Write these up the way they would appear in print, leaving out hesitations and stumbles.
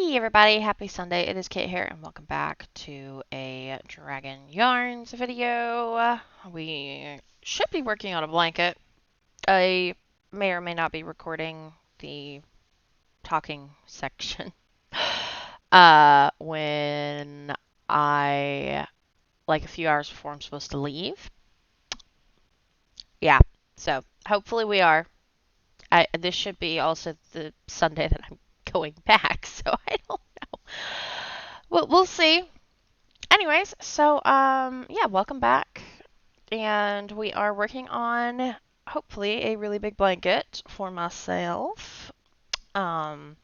Hey everybody, happy Sunday. It is Kit here and welcome back to a Dragon Yarns video. We should be working on a blanket. I may or may not be recording the talking section when like a few hours before I'm supposed to leave. Yeah, so hopefully we are. This should be also the Sunday that I'm going back, so I don't know. Well, we'll see. Anyways, so yeah, welcome back. And we are working on hopefully a really big blanket for myself. Um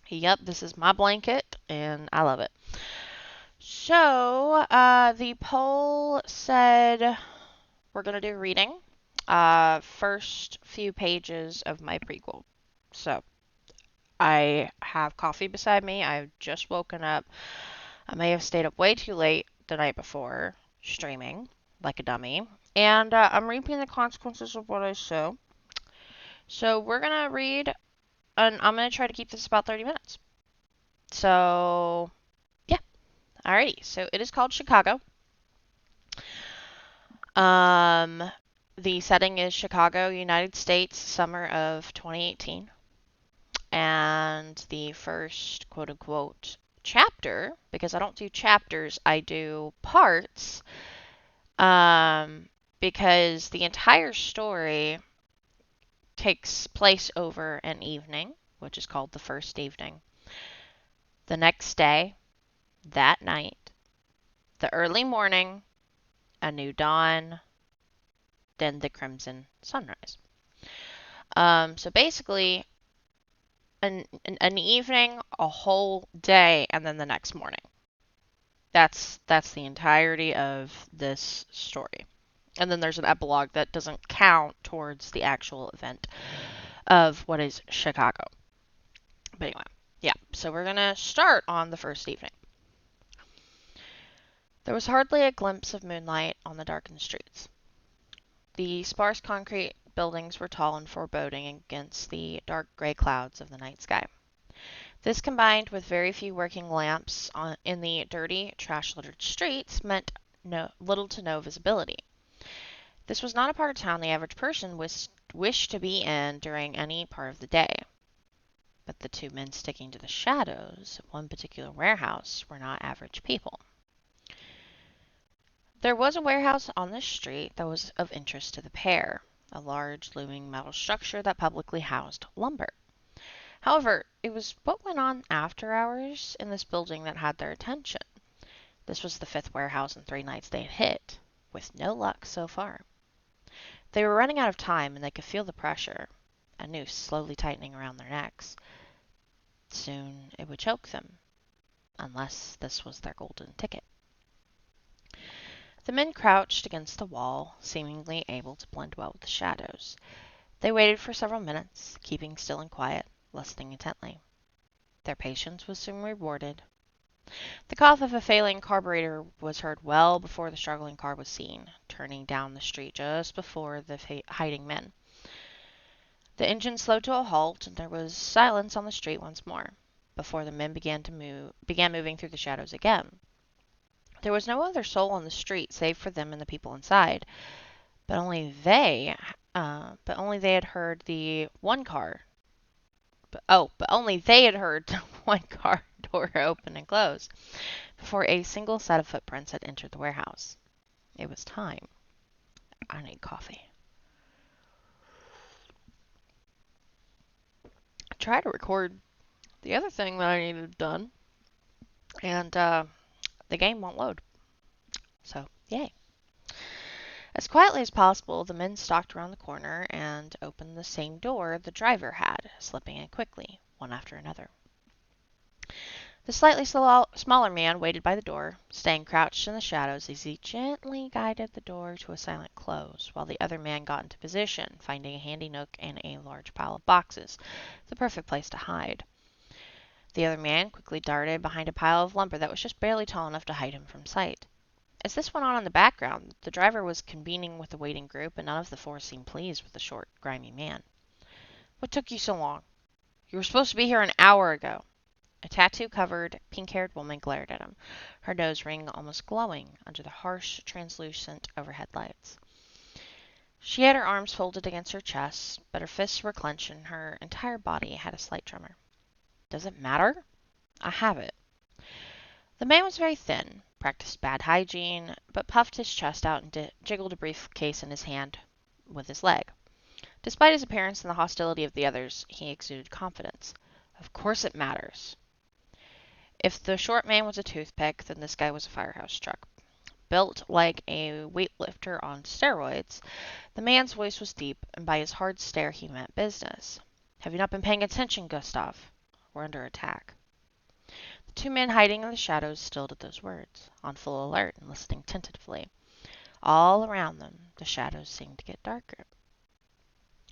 yep, this is my blanket and I love it. So, the poll said we're going to do reading. First few pages of my prequel. So, I have coffee beside me. I've just woken up. I may have stayed up way too late the night before streaming like a dummy. And I'm reaping the consequences of what I sow. So we're going to read, and I'm going to try to keep this about 30 minutes. So, yeah. Alrighty. So it is called Chicago. The setting is Chicago, United States, summer of 2018. And the first quote-unquote chapter, because I don't do chapters, I do parts, because the entire story takes place over an evening, which is called the first evening. The next day, that night, the early morning, a new dawn, then the crimson sunrise. So basically, an evening, a whole day, and then the next morning. That's the entirety of this story. And then there's an epilogue that doesn't count towards the actual event of what is Chicago. But anyway, yeah. So we're going to start on the first evening. There was hardly a glimpse of moonlight on the darkened streets. The sparse concrete buildings were tall and foreboding against the dark gray clouds of the night sky. This, combined with very few working lamps in the dirty, trash-littered streets, meant little to no visibility. This was not a part of town the average person wished to be in during any part of the day. But the two men sticking to the shadows of one particular warehouse were not average people. There was a warehouse on this street that was of interest to the pair, a large, looming metal structure that publicly housed lumber. However, it was what went on after hours in this building that had their attention. This was the fifth warehouse in 3 nights they had hit, with no luck so far. They were running out of time, and they could feel the pressure, a noose slowly tightening around their necks. Soon it would choke them, unless this was their golden ticket. The men crouched against the wall, seemingly able to blend well with the shadows. They waited for several minutes, keeping still and quiet, listening intently. Their patience was soon rewarded. The cough of a failing carburetor was heard well before the struggling car was seen, turning down the street just before the hiding men. The engine slowed to a halt, and there was silence on the street once more, before the men began moving through the shadows again. There was no other soul on the street save for them and the people inside, but only they had heard the one car. But only they had heard the one car door open and close before a single set of footprints had entered the warehouse. It was time. I need coffee. I tried to record the other thing that I needed done, and the game won't load. So, yay. As quietly as possible, the men stalked around the corner and opened the same door the driver had, slipping in quickly, one after another. The slightly smaller man waited by the door, staying crouched in the shadows as he gently guided the door to a silent close, while the other man got into position, finding a handy nook in a large pile of boxes, the perfect place to hide. The other man quickly darted behind a pile of lumber that was just barely tall enough to hide him from sight. As this went on in the background, the driver was convening with the waiting group, and none of the 4 seemed pleased with the short, grimy man. "What took you so long? You were supposed to be here an hour ago." A tattoo-covered, pink-haired woman glared at him, her nose ring almost glowing under the harsh, translucent overhead lights. She had her arms folded against her chest, but her fists were clenched and her entire body had a slight tremor. Does it matter? I have it. The man was very thin, practiced bad hygiene, but puffed his chest out and jiggled a briefcase in his hand with his leg. Despite his appearance and the hostility of the others, he exuded confidence. Of course it matters. If the short man was a toothpick, then this guy was a firehouse truck. Built like a weightlifter on steroids, the man's voice was deep, and by his hard stare he meant business. Have you not been paying attention, Gustav? We're under attack. The two men hiding in the shadows stilled at those words, on full alert and listening tentatively. All around them, the shadows seemed to get darker.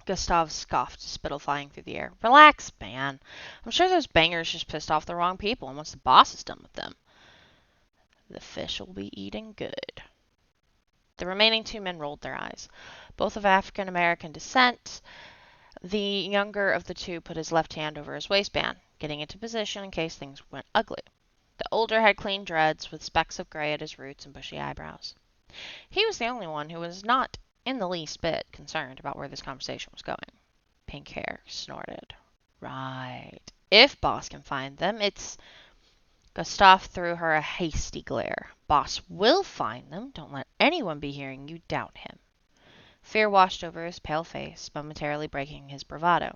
Gustav scoffed, spittle flying through the air. Relax, man. I'm sure those bangers just pissed off the wrong people, and once the boss is done with them, the fish will be eating good. The remaining two men rolled their eyes. Both of African American descent, the younger of the two put his left hand over his waistband, getting into position in case things went ugly. The older had clean dreads with specks of gray at his roots and bushy eyebrows. He was the only one who was not in the least bit concerned about where this conversation was going. Pink Hair snorted. Right. If Boss can find them, it's... Gustav threw her a hasty glare. Boss will find them. Don't let anyone be hearing you doubt him. Fear washed over his pale face, momentarily breaking his bravado.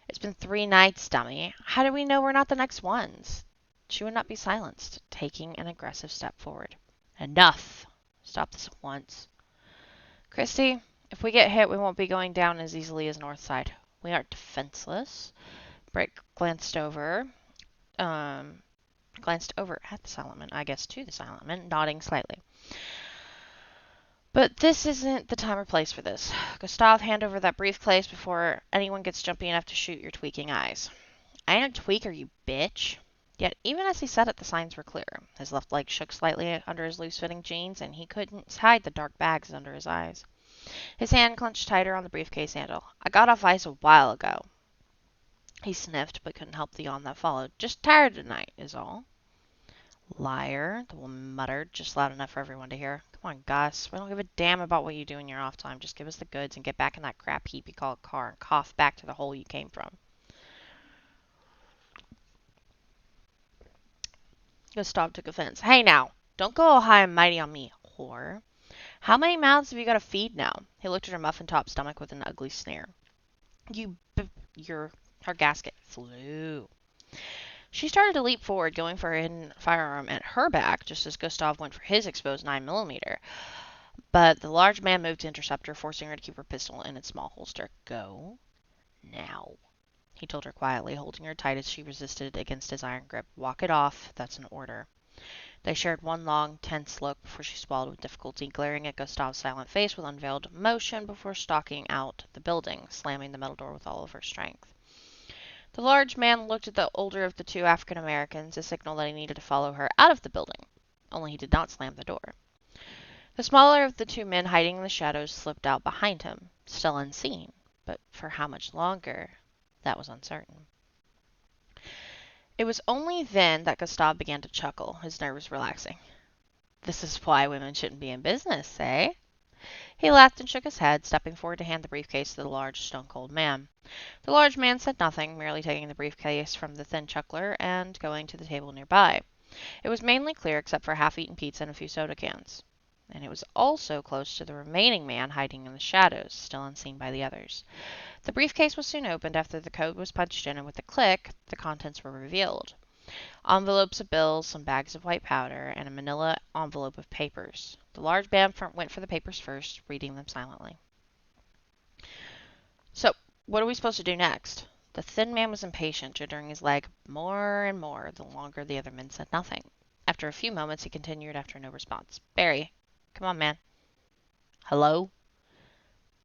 It's been 3 nights, dummy. How do we know we're not the next ones? She would not be silenced, taking an aggressive step forward. Enough. Stop this at once. Christy, if we get hit, we won't be going down as easily as Northside. We aren't defenseless. Brick glanced over at the silent man, I guess to the silent man, nodding slightly. But this isn't the time or place for this. Gustav, hand over that briefcase before anyone gets jumpy enough to shoot your tweaking eyes. I ain't a tweaker, you bitch. Yet, even as he said it, the signs were clear. His left leg shook slightly under his loose-fitting jeans, and he couldn't hide the dark bags under his eyes. His hand clenched tighter on the briefcase handle. I got off ice a while ago. He sniffed, but couldn't help the yawn that followed. Just tired tonight, is all. Liar, the woman muttered, just loud enough for everyone to hear. Come on, Gus. We don't give a damn about what you do in your off time. Just give us the goods and get back in that crap heap you call a car and cough back to the hole you came from. Gustav took offense. Hey now, don't go all high and mighty on me, whore. How many mouths have you got to feed now? He looked at her muffin-top stomach with an ugly sneer. Her gasket flew. She started to leap forward, going for a hidden firearm at her back, just as Gustav went for his exposed 9mm. But the large man moved to intercept her, forcing her to keep her pistol in its small holster. Go now, he told her quietly, holding her tight as she resisted against his iron grip. Walk it off. That's an order. They shared one long, tense look before she swallowed with difficulty, glaring at Gustav's silent face with unveiled emotion before stalking out the building, slamming the metal door with all of her strength. The large man looked at the older of the two African Americans, a signal that he needed to follow her out of the building, only he did not slam the door. The smaller of the two men hiding in the shadows slipped out behind him, still unseen, but for how much longer, that was uncertain. It was only then that Gustav began to chuckle, his nerves relaxing. This is why women shouldn't be in business, eh? He laughed and shook his head, stepping forward to hand the briefcase to the large, stone-cold man. The large man said nothing, merely taking the briefcase from the thin chuckler and going to the table nearby. It was mainly clear except for half-eaten pizza and a few soda cans. And it was also close to the remaining man hiding in the shadows, still unseen by the others. The briefcase was soon opened after the code was punched in, and with a click, the contents were revealed. Envelopes of bills, some bags of white powder, and a manila envelope of papers. The large man went for the papers first, reading them silently. So, what are we supposed to do next? The thin man was impatient, jittering his leg more and more the longer the other men said nothing. After a few moments, he continued after no response. Barry, come on, man. Hello?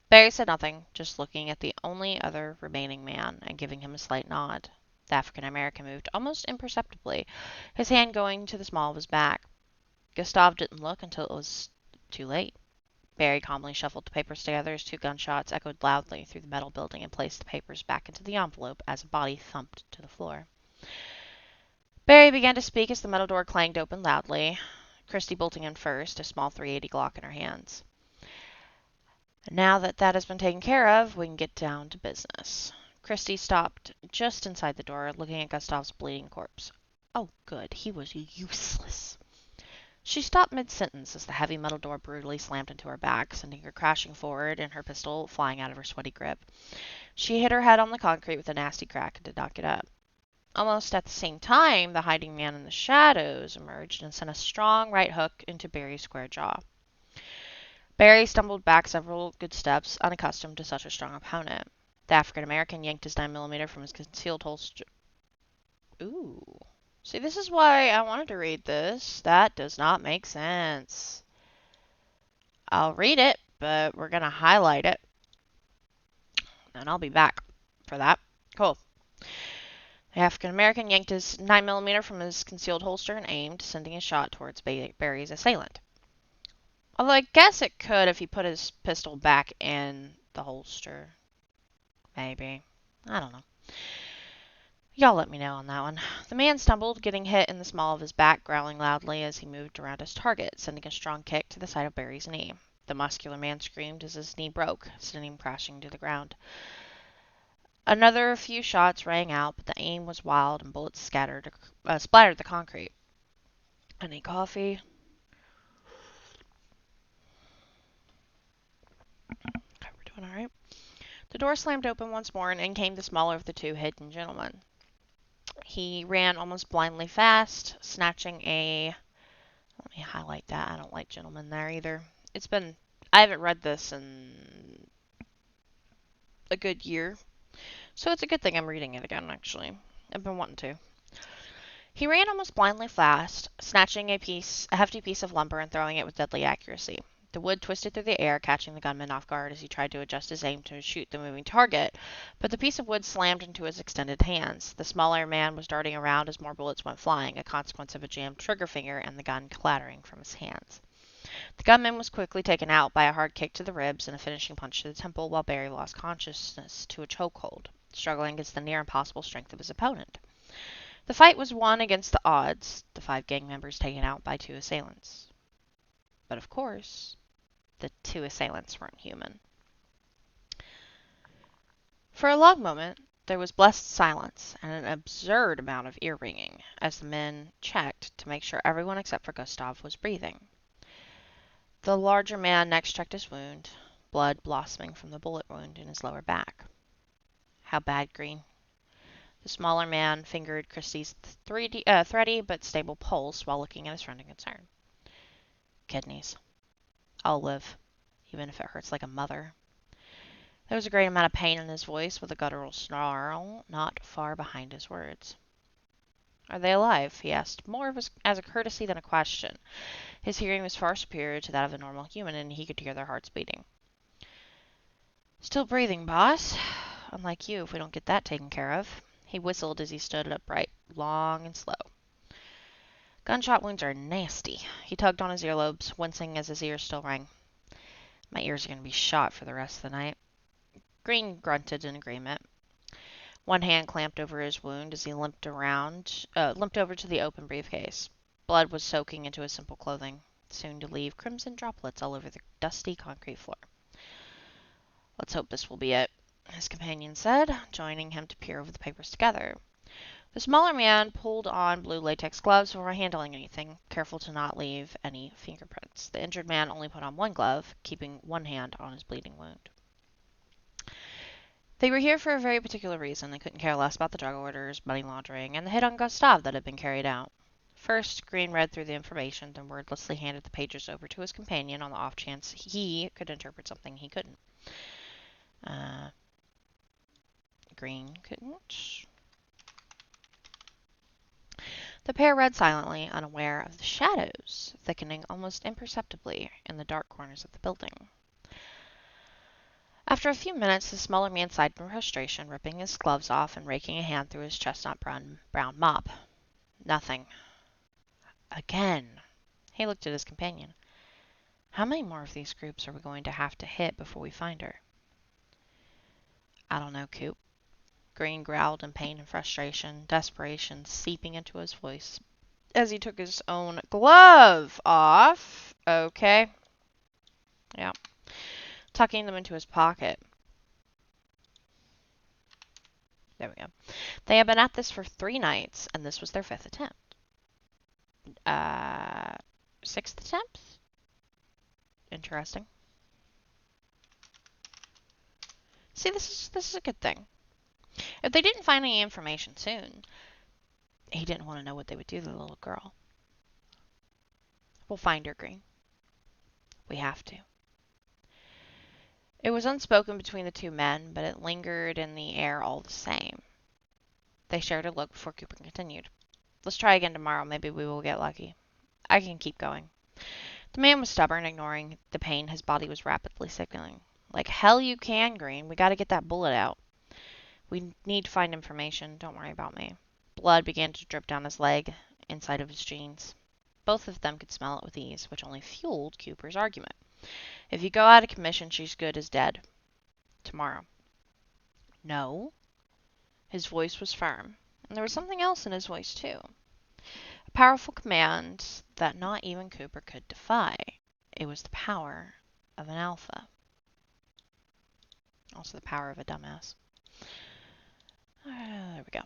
Barry said nothing, just looking at the only other remaining man and giving him a slight nod. The African-American moved almost imperceptibly, his hand going to the small of his back. Gustav didn't look until it was too late. Barry calmly shuffled the papers together as 2 gunshots echoed loudly through the metal building and placed the papers back into the envelope as a body thumped to the floor. Barry began to speak as the metal door clanged open loudly, Christy bolting in first, a small .380 Glock in her hands. Now that that has been taken care of, we can get down to business. Christy stopped just inside the door, looking at Gustav's bleeding corpse. Oh, good. He was useless. She stopped mid-sentence as the heavy metal door brutally slammed into her back, sending her crashing forward and her pistol flying out of her sweaty grip. She hit her head on the concrete with a nasty crack and did not get up. Almost at the same time, the hiding man in the shadows emerged and sent a strong right hook into Barry's square jaw. Barry stumbled back several good steps, unaccustomed to such a strong opponent. The African-American yanked his 9mm from his concealed holster. Ooh. See, this is why I wanted to read this. That does not make sense. I'll read it, but we're going to highlight it. And I'll be back for that. Cool. The African-American yanked his 9mm from his concealed holster and aimed, sending a shot towards Barry's assailant. Although I guess it could if he put his pistol back in the holster. Maybe. I don't know. Y'all let me know on that one. The man stumbled, getting hit in the small of his back, growling loudly as he moved around his target, sending a strong kick to the side of Barry's knee. The muscular man screamed as his knee broke, sending him crashing to the ground. Another few shots rang out, but the aim was wild and bullets splattered the concrete. Any coffee? Okay, we're doing all right. The door slammed open once more, and in came the smaller of the two hidden gentlemen. He ran almost blindly fast, snatching a... Let me highlight that. I don't like gentlemen there either. I haven't read this in a good year, so it's a good thing I'm reading it again, actually. I've been wanting to. He ran almost blindly fast, snatching a hefty piece of lumber and throwing it with deadly accuracy. The wood twisted through the air, catching the gunman off guard as he tried to adjust his aim to shoot the moving target, but the piece of wood slammed into his extended hands. The smaller man was darting around as more bullets went flying, a consequence of a jammed trigger finger and the gun clattering from his hands. The gunman was quickly taken out by a hard kick to the ribs and a finishing punch to the temple, while Barry lost consciousness to a chokehold, struggling against the near impossible strength of his opponent. The fight was won against the odds, the 5 gang members taken out by 2 assailants. But of course, the 2 assailants weren't human. For a long moment, there was blessed silence and an absurd amount of ear-ringing as the men checked to make sure everyone except for Gustav was breathing. The larger man next checked his wound, blood blossoming from the bullet wound in his lower back. How bad, Green? The smaller man fingered Christie's thready but stable pulse while looking at his friend in concern. Kidneys. I'll live, even if it hurts like a mother. There was a great amount of pain in his voice, with a guttural snarl not far behind his words. Are they alive? He asked, more as a courtesy than a question. His hearing was far superior to that of a normal human, and he could hear their hearts beating. Still breathing, boss. Unlike you, if we don't get that taken care of. He whistled as he stood upright, long and slow. Gunshot wounds are nasty. He tugged on his earlobes, wincing as his ears still rang. My ears are going to be shot for the rest of the night. Green grunted in agreement. One hand clamped over his wound as he limped over to the open briefcase. Blood was soaking into his simple clothing, soon to leave crimson droplets all over the dusty concrete floor. Let's hope this will be it, his companion said, joining him to peer over the papers together. The smaller man pulled on blue latex gloves before handling anything, careful to not leave any fingerprints. The injured man only put on one glove, keeping one hand on his bleeding wound. They were here for a very particular reason. They couldn't care less about the drug orders, money laundering, and the hit on Gustav that had been carried out. First, Green read through the information, then wordlessly handed the pages over to his companion on the off chance he could interpret something he couldn't. Green couldn't. The pair read silently, unaware of the shadows thickening almost imperceptibly in the dark corners of the building. After a few minutes, the smaller man sighed in frustration, ripping his gloves off and raking a hand through his chestnut brown mop. Nothing. Again. He looked at his companion. How many more of these groups are we going to have to hit before we find her? I don't know, Coop. Green growled in pain and frustration, desperation seeping into his voice as he took his own glove off. Okay. Yeah. Tucking them into his pocket. There we go. They had been at this for 3 nights, and this was their 5th attempt. 6th attempt? Interesting. See, this is a good thing. If they didn't find any information soon, he didn't want to know what they would do to the little girl. We'll find her, Green. We have to. It was unspoken between the 2 men, but it lingered in the air all the same. They shared a look before Cooper continued. Let's try again tomorrow. Maybe we will get lucky. I can keep going. The man was stubborn, ignoring the pain his body was rapidly signaling. Like hell you can, Green. We gotta get that bullet out. We need to find information. Don't worry about me. Blood began to drip down his leg, inside of his jeans. Both of them could smell it with ease, which only fueled Cooper's argument. If you go out of commission, she's good as dead. Tomorrow. No. His voice was firm, and there was something else in his voice, too. A powerful command that not even Cooper could defy. It was the power of an alpha. Also the power of a dumbass. There we go.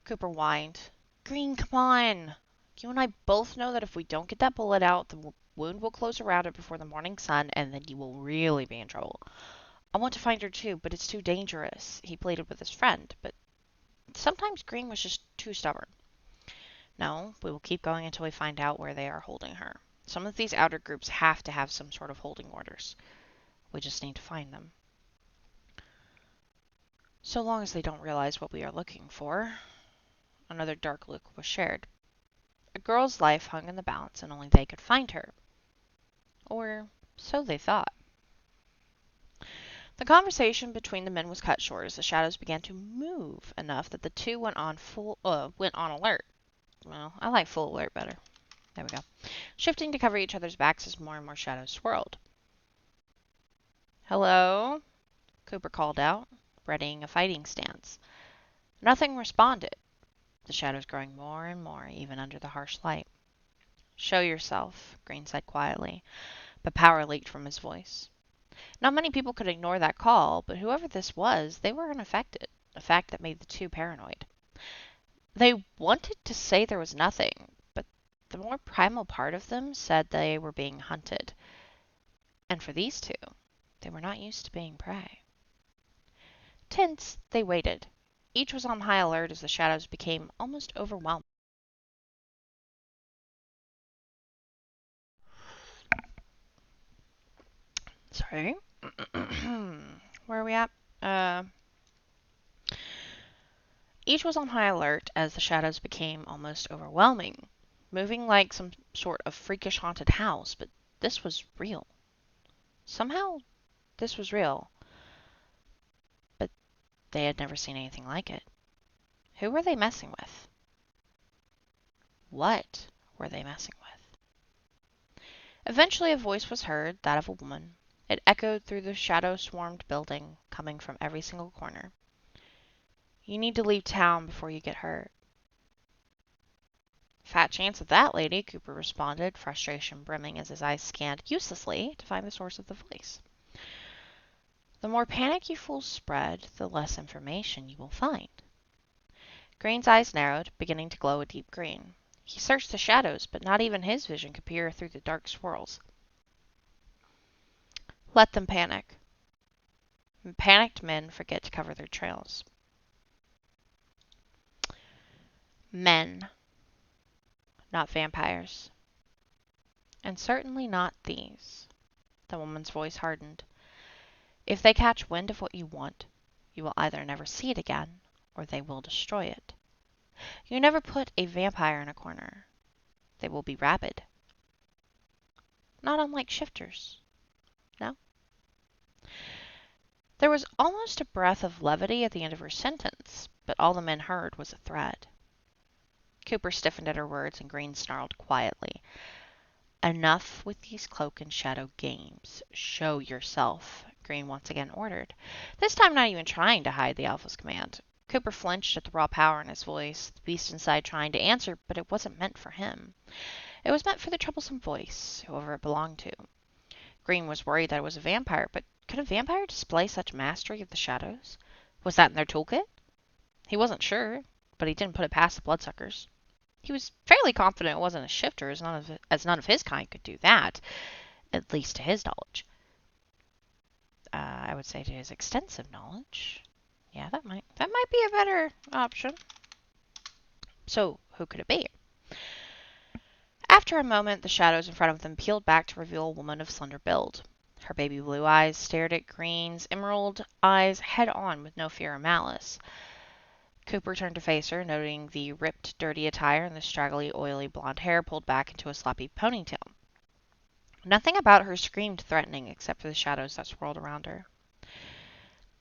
Cooper whined. Green, come on! You and I both know that if we don't get that bullet out, the wound will close around it before the morning sun, and then you will really be in trouble. I want to find her too, but it's too dangerous. He pleaded with his friend, but sometimes Green was just too stubborn. No, we will keep going until we find out where they are holding her. Some of these outer groups have to have some sort of holding orders. We just need to find them. So long as they don't realize what we are looking for. Another dark look was shared. A girl's life hung in the balance, and only they could find her. Or so they thought. The conversation between the men was cut short as the shadows began to move enough that the 2 went on alert. Well, I like full alert better. There we go. Shifting to cover each other's backs as more and more shadows swirled. Hello? Cooper called out, readying a fighting stance. Nothing responded, the shadows growing more and more, even under the harsh light. Show yourself, Green said quietly, but power leaked from his voice. Not many people could ignore that call, but whoever this was, they were unaffected, a fact that made the 2 paranoid. They wanted to say there was nothing, but the more primal part of them said they were being hunted. And for these 2, they were not used to being prey. Tense, they waited. Each was on high alert as the shadows became almost overwhelming. Sorry. Where are we at? Each was on high alert as the shadows became almost overwhelming, moving like some sort of freakish haunted house, but this was real. Somehow, this was real. But they had never seen anything like it. Who were they messing with? What were they messing with? Eventually a voice was heard, that of a woman. It echoed through the shadow-swarmed building, coming from every single corner. You need to leave town before you get hurt. Fat chance of that, lady, Cooper responded, frustration brimming as his eyes scanned uselessly to find the source of the voice. The more panic you fools spread, the less information you will find. Green's eyes narrowed, beginning to glow a deep green. He searched the shadows, but not even his vision could peer through the dark swirls. Let them panic. Panicked men forget to cover their trails. Men. Not vampires. And certainly not these. The woman's voice hardened. If they catch wind of what you want, you will either never see it again, or they will destroy it. You never put a vampire in a corner. They will be rabid. Not unlike shifters. No? There was almost a breath of levity at the end of her sentence, but all the men heard was a threat. Cooper stiffened at her words, and Green snarled quietly. Enough with these cloak and shadow games. Show yourself, Green once again ordered, this time not even trying to hide the Alpha's command. Cooper flinched at the raw power in his voice, the beast inside trying to answer, but it wasn't meant for him. It was meant for the troublesome voice, whoever it belonged to. Green was worried that it was a vampire, but could a vampire display such mastery of the shadows? Was that in their toolkit? He wasn't sure, but he didn't put it past the bloodsuckers. He was fairly confident it wasn't a shifter, as none of his kind could do that, at least to his knowledge. I would say to his extensive knowledge. Yeah, that might be a better option. So, who could it be? After a moment, the shadows in front of them peeled back to reveal a woman of slender build. Her baby blue eyes stared at Green's emerald eyes head on with no fear or malice. Cooper turned to face her, noting the ripped, dirty attire and the straggly, oily blonde hair pulled back into a sloppy ponytail. Nothing about her screamed threatening except for the shadows that swirled around her.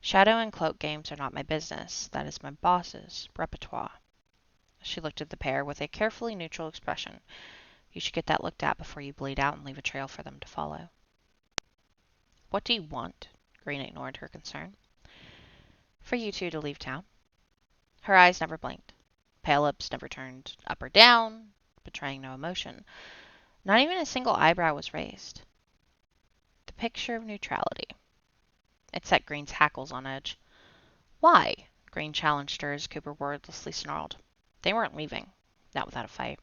Shadow and cloak games are not my business. That is my boss's repertoire. She looked at the pair with a carefully neutral expression. You should get that looked at before you bleed out and leave a trail for them to follow. What do you want? Green ignored her concern. For you two to leave town. Her eyes never blinked. Pale lips never turned up or down, betraying no emotion. Not even a single eyebrow was raised. The picture of neutrality. It set Green's hackles on edge. Why? Green challenged her as Cooper wordlessly snarled. They weren't leaving. Not without a fight.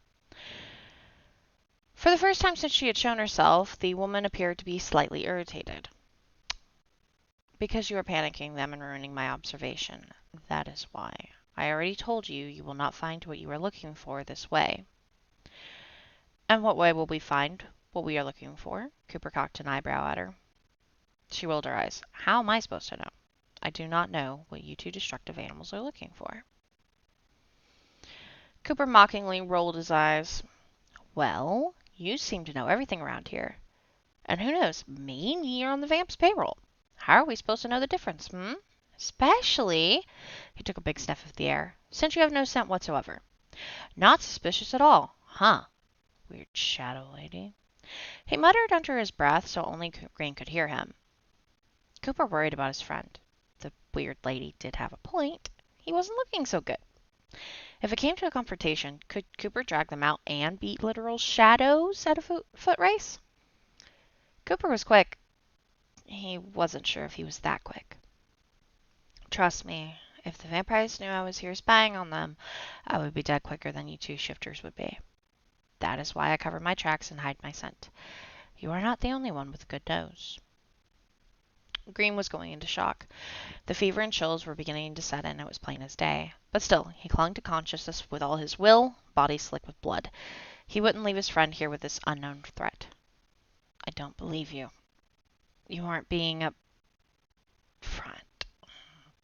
For the first time since she had shown herself, the woman appeared to be slightly irritated. Because you are panicking them and ruining my observation. That is why. I already told you you will not find what you are looking for this way. And what way will we find what we are looking for? Cooper cocked an eyebrow at her. She rolled her eyes. How am I supposed to know? I do not know what you two destructive animals are looking for. Cooper mockingly rolled his eyes. Well, you seem to know everything around here. And who knows, maybe you're on the vamp's payroll. How are we supposed to know the difference, Especially, he took a big sniff of the air, since you have no scent whatsoever. Not suspicious at all, huh? Weird shadow lady. He muttered under his breath so only Green could hear him. Cooper worried about his friend. The weird lady did have a point. He wasn't looking so good. If it came to a confrontation, could Cooper drag them out and beat literal shadows at a foot race? Cooper was quick. He wasn't sure if he was that quick. Trust me, if the vampires knew I was here spying on them, I would be dead quicker than you two shifters would be. That is why I cover my tracks and hide my scent. You are not the only one with a good nose. Green was going into shock. The fever and chills were beginning to set in, it was plain as day. But still, he clung to consciousness with all his will, body slick with blood. He wouldn't leave his friend here with this unknown threat. I don't believe you. You aren't being up front.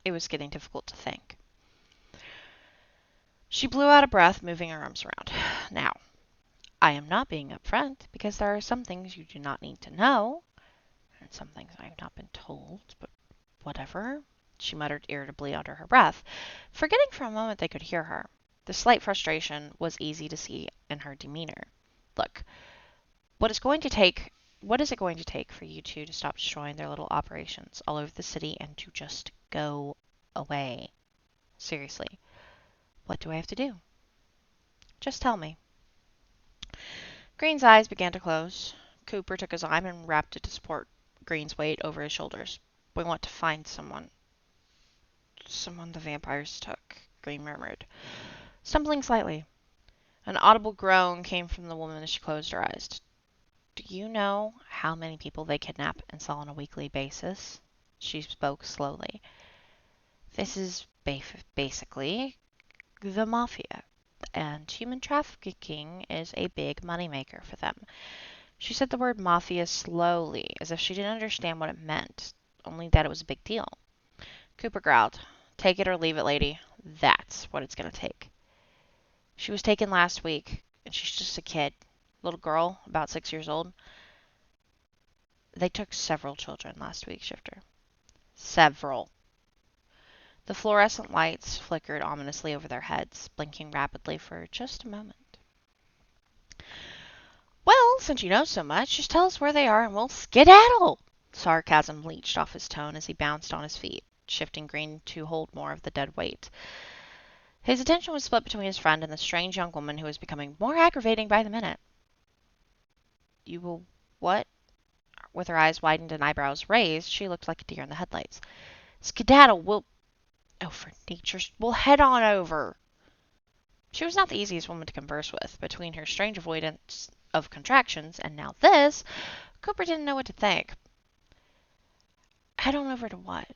It was getting difficult to think. She blew out a breath, moving her arms around. Now, I am not being upfront because there are some things you do not need to know, and some things I have not been told, but whatever, she muttered irritably under her breath, forgetting for a moment they could hear her. The slight frustration was easy to see in her demeanor. Look, what is it going to take for you two to stop destroying their little operations all over the city and to just go away? Seriously, what do I have to do? Just tell me. Green's eyes began to close. Cooper took his arm and wrapped it to support Green's weight over his shoulders. We want to find someone. Someone the vampires took, Green murmured, stumbling slightly. An audible groan came from the woman as she closed her eyes. Do you know how many people they kidnap and sell on a weekly basis? She spoke slowly. This is basically the mafia, and human trafficking is a big moneymaker for them. She said the word mafia slowly, as if she didn't understand what it meant, only that it was a big deal. Cooper growled, Take it or leave it, lady. That's what it's going to take. She was taken last week, and she's just a kid. Little girl, about 6 years old. They took several children last week, Shifter. Several. The fluorescent lights flickered ominously over their heads, blinking rapidly for just a moment. Well, since you know so much, just tell us where they are and we'll skedaddle. Sarcasm leached off his tone as he bounced on his feet, shifting Green to hold more of the dead weight. His attention was split between his friend and the strange young woman who was becoming more aggravating by the minute. You will what? With her eyes widened and eyebrows raised, she looked like a deer in the headlights. Skedaddle, oh, for nature's... we'll head on over. She was not the easiest woman to converse with. Between her strange avoidance of contractions and now this, Cooper didn't know what to think. Head on over to what?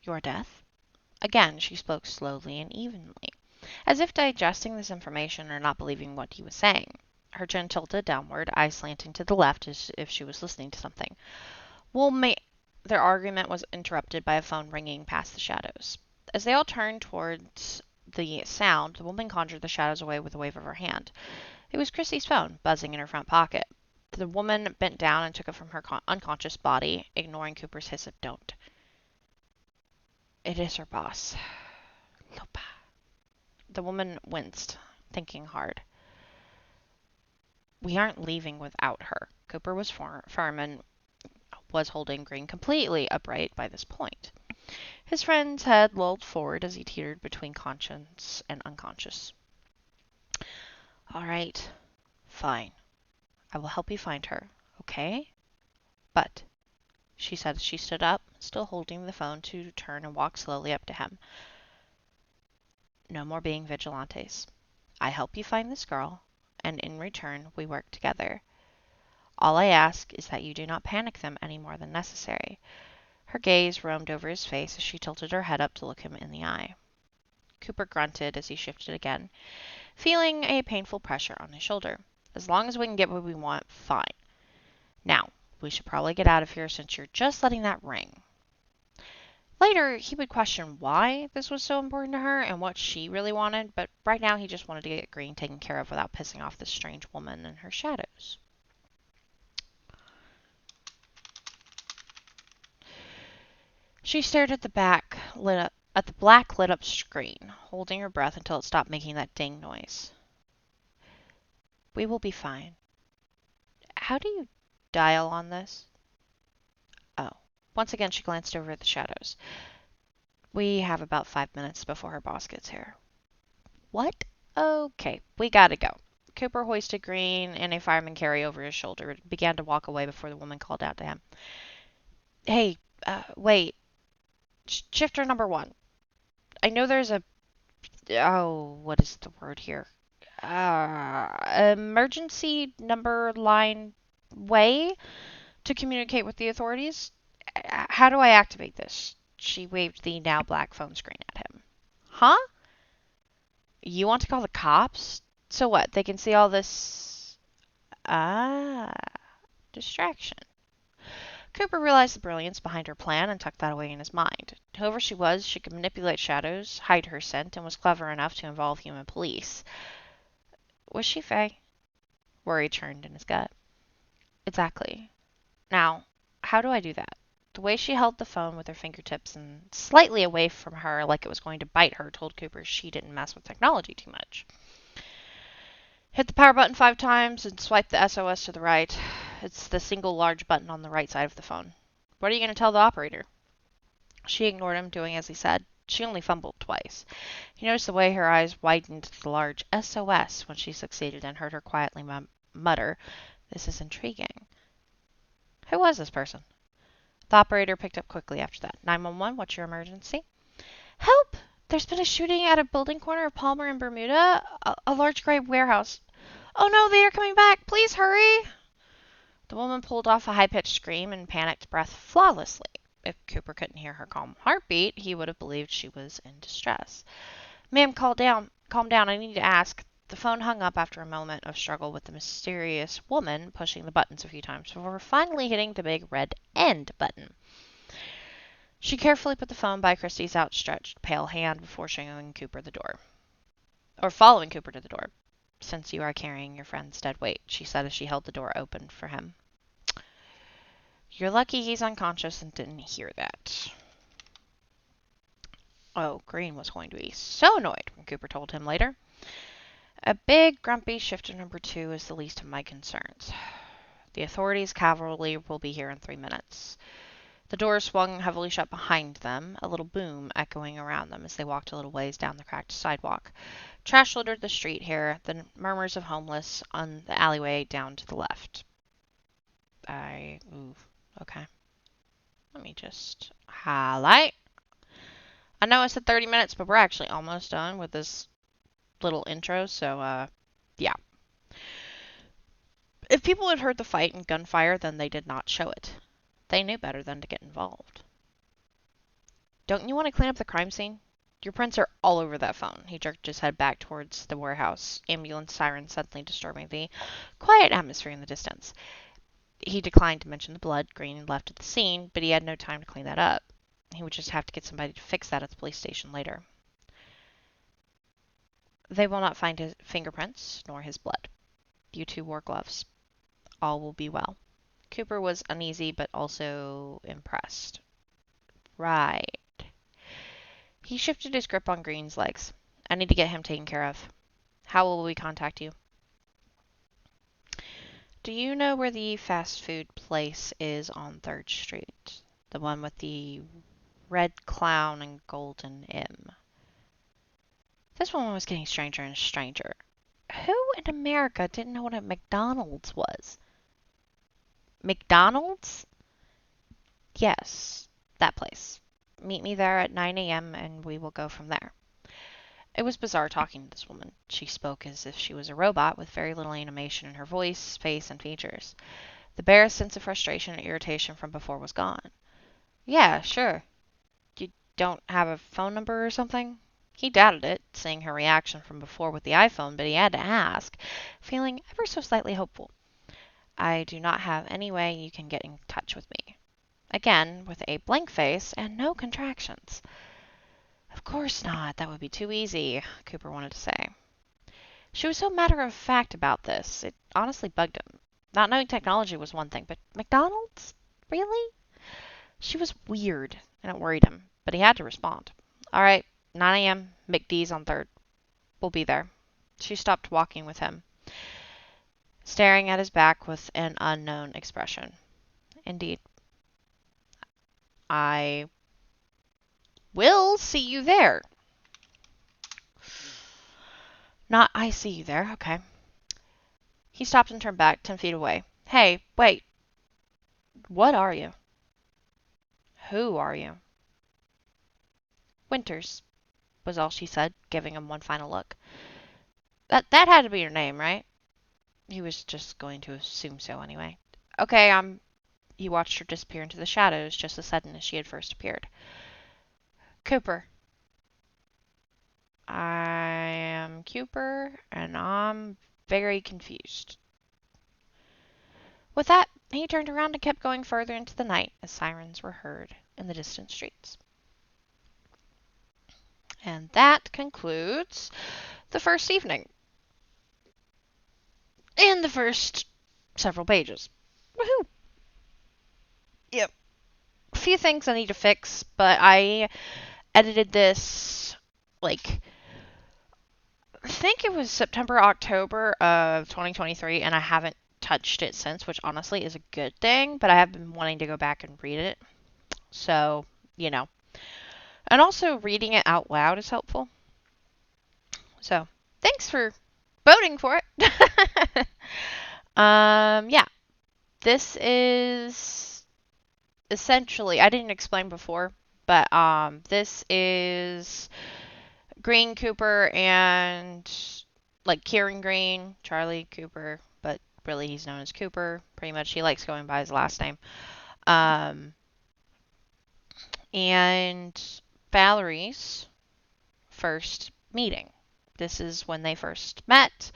Your death? Again, she spoke slowly and evenly, as if digesting this information or not believing what he was saying. Her chin tilted downward, eyes slanting to the left as if she was listening to something. Their argument was interrupted by a phone ringing past the shadows. As they all turned towards the sound, the woman conjured the shadows away with a wave of her hand. It was Christy's phone, buzzing in her front pocket. The woman bent down and took it from her unconscious body, ignoring Cooper's hiss of don't. It is her boss. Lopa. The woman winced, thinking hard. We aren't leaving without her. Cooper was firm and was holding Green completely upright by this point. His friend's head lolled forward as he teetered between conscious and unconscious. All right, fine. I will help you find her, okay? But, she said as she stood up, still holding the phone, to turn and walk slowly up to him. No more being vigilantes. I help you find this girl, and in return, we work together. All I ask is that you do not panic them any more than necessary. Her gaze roamed over his face as she tilted her head up to look him in the eye. Cooper grunted as he shifted again, feeling a painful pressure on his shoulder. As long as we can get what we want, fine. Now, we should probably get out of here since you're just letting that ring. Later, he would question why this was so important to her and what she really wanted, but right now he just wanted to get Green taken care of without pissing off this strange woman and her shadows. She stared at the black lit up screen, holding her breath until it stopped making that ding noise. We will be fine. How do you dial on this? Oh. Once again, she glanced over at the shadows. We have about 5 minutes before her boss gets here. What? Okay, we gotta go. Cooper hoisted Green in a fireman carry over his shoulder and began to walk away before the woman called out to him. Hey, wait. Shifter number 1. I know there's what is the word here? Emergency number line way to communicate with the authorities. How do I activate this? She waved the now black phone screen at him. Huh? You want to call the cops? So what? They can see all this... distraction. Cooper realized the brilliance behind her plan and tucked that away in his mind. Whoever she was, she could manipulate shadows, hide her scent, and was clever enough to involve human police. Was she Faye? Worry churned in his gut. Exactly. Now, how do I do that? The way she held the phone with her fingertips and slightly away from her like it was going to bite her told Cooper she didn't mess with technology too much. Hit the power button 5 times and swipe the SOS to the right. It's the single large button on the right side of the phone. What are you going to tell the operator? She ignored him, doing as he said. She only fumbled twice. He noticed the way her eyes widened to the large SOS when she succeeded and heard her quietly mutter, "This is intriguing." Who was this person? The operator picked up quickly after that. 911, what's your emergency? Help! There's been a shooting at a building corner of Palmer and Bermuda, a large gray warehouse. Oh no, they are coming back! Please hurry! The woman pulled off a high-pitched scream and panicked breath flawlessly. If Cooper couldn't hear her calm heartbeat, he would have believed she was in distress. Ma'am, calm down, I need to ask. The phone hung up after a moment of struggle with the mysterious woman pushing the buttons a few times before finally hitting the big red end button. She carefully put the phone by Christie's outstretched pale hand before showing Cooper the door. Or following Cooper to the door. Since you are carrying your friend's dead weight, she said as she held the door open for him. You're lucky he's unconscious and didn't hear that. Oh, Green was going to be so annoyed when Cooper told him later. A big, grumpy shifter number 2 is the least of my concerns. The authorities' cavalry will be here in 3 minutes. The doors swung heavily shut behind them, a little boom echoing around them as they walked a little ways down the cracked sidewalk. Trash littered the street here, the murmurs of homeless on the alleyway down to the left. Okay. Let me just highlight. I know I said 30 minutes, but we're actually almost done with this little intro, so, yeah. If people had heard the fight and gunfire, then they did not show it. They knew better than to get involved. Don't you want to clean up the crime scene? Your prints are all over that phone. He jerked his head back towards the warehouse, ambulance sirens suddenly disturbing the quiet atmosphere in the distance. He declined to mention the blood Green left at the scene, but he had no time to clean that up. He would just have to get somebody to fix that at the police station later. They will not find his fingerprints, nor his blood. You two wore gloves. All will be well. Cooper was uneasy, but also impressed. Right. He shifted his grip on Green's legs. I need to get him taken care of. How will we contact you? Do you know where the fast food place is on 3rd Street? The one with the red clown and golden M. This woman was getting stranger and stranger. Who in America didn't know what a McDonald's was? McDonald's? Yes, that place. Meet me there at 9 a.m. and we will go from there. It was bizarre talking to this woman. She spoke as if she was a robot with very little animation in her voice, face, and features. The barest sense of frustration and irritation from before was gone. Yeah, sure. You don't have a phone number or something? He doubted it, seeing her reaction from before with the iPhone, but he had to ask, feeling ever so slightly hopeful. I do not have any way you can get in touch with me. Again, with a blank face and no contractions. Of course not. That would be too easy, Cooper wanted to say. She was so matter-of-fact about this, it honestly bugged him. Not knowing technology was one thing, but McDonald's? Really? She was weird, and it worried him, but he had to respond. All right, 9 a.m., McD's on 3rd. We'll be there. She stopped walking with him, staring at his back with an unknown expression. Indeed. I will see you there. Not I see you there, okay. He stopped and turned back 10 feet away. Hey, wait. What are you? Who are you? Winters, was all she said, giving him one final look. That had to be your name, right? He was just going to assume so anyway. Okay, He watched her disappear into the shadows just as sudden as she had first appeared. Cooper. I am Cooper, and I'm very confused. With that, he turned around and kept going further into the night as sirens were heard in the distant streets. And that concludes the first evening. And the first several pages. Woohoo! Yep. A few things I need to fix, but I edited this, I think it was September, October of 2023, and I haven't touched it since, which honestly is a good thing, but I have been wanting to go back and read it. So, And also reading it out loud is helpful. So, thanks for voting for it. Yeah. This is essentially, I didn't explain before, but this is Green Cooper and Kieran Green, Charlie Cooper, but really he's known as Cooper. Pretty much he likes going by his last name. And Valerie's first meeting. This is when they first met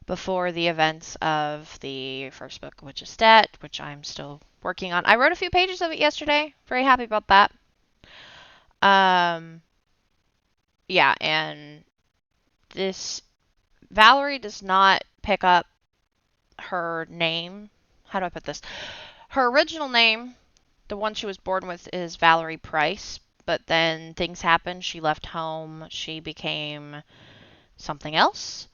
before the events of the first book, which is Debt, which I'm still working on. I wrote a few pages of it yesterday. Very happy about that. Yeah, and this Valerie does not pick up her name. How do I put this? Her original name, the one she was born with, is Valerie Price, but then things happened. She left home. She became something else.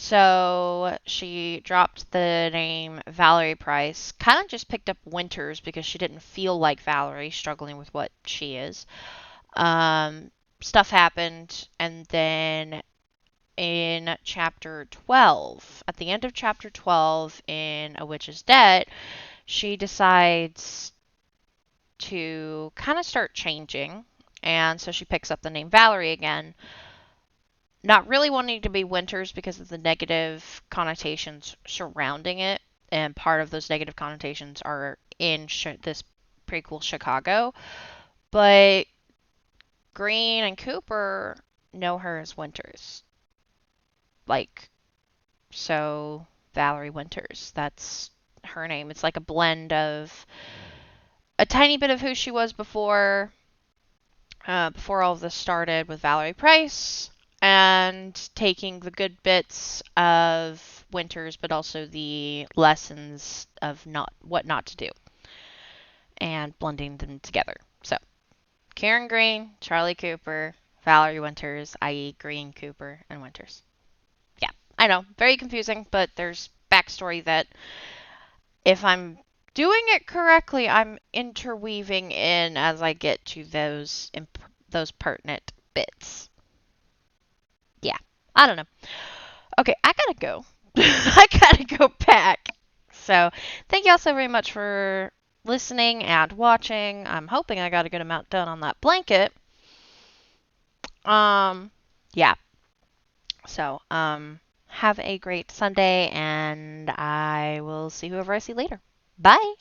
So she dropped the name Valerie Price, kind of just picked up Winters because she didn't feel like Valerie, struggling with what she is. Um, Stuff happened, and then in chapter 12, at the end of chapter 12 in A Witch's Debt, she decides to kind of start changing. And so she picks up the name Valerie again, not really wanting to be Winters because of the negative connotations surrounding it. And part of those negative connotations are in this prequel Chicago. But Green and Cooper know her as Winters. Like, so Valerie Winters, that's her name. It's like a blend of a tiny bit of who she was before all of this started with Valerie Price, and taking the good bits of Winters, but also the lessons of what not to do, and blending them together. So, Karen Green, Charlie Cooper, Valerie Winters, i.e., Green, Cooper, and Winters. Yeah, I know, very confusing, but there's backstory that, if I'm doing it correctly, I'm interweaving in as I get to those pertinent bits. Yeah, I don't know. Okay, I gotta go. I gotta go back. So, thank y'all so very much for listening and watching. I'm hoping I got a good amount done on that blanket. Yeah. So, have a great Sunday, and I will see whoever I see later. Bye.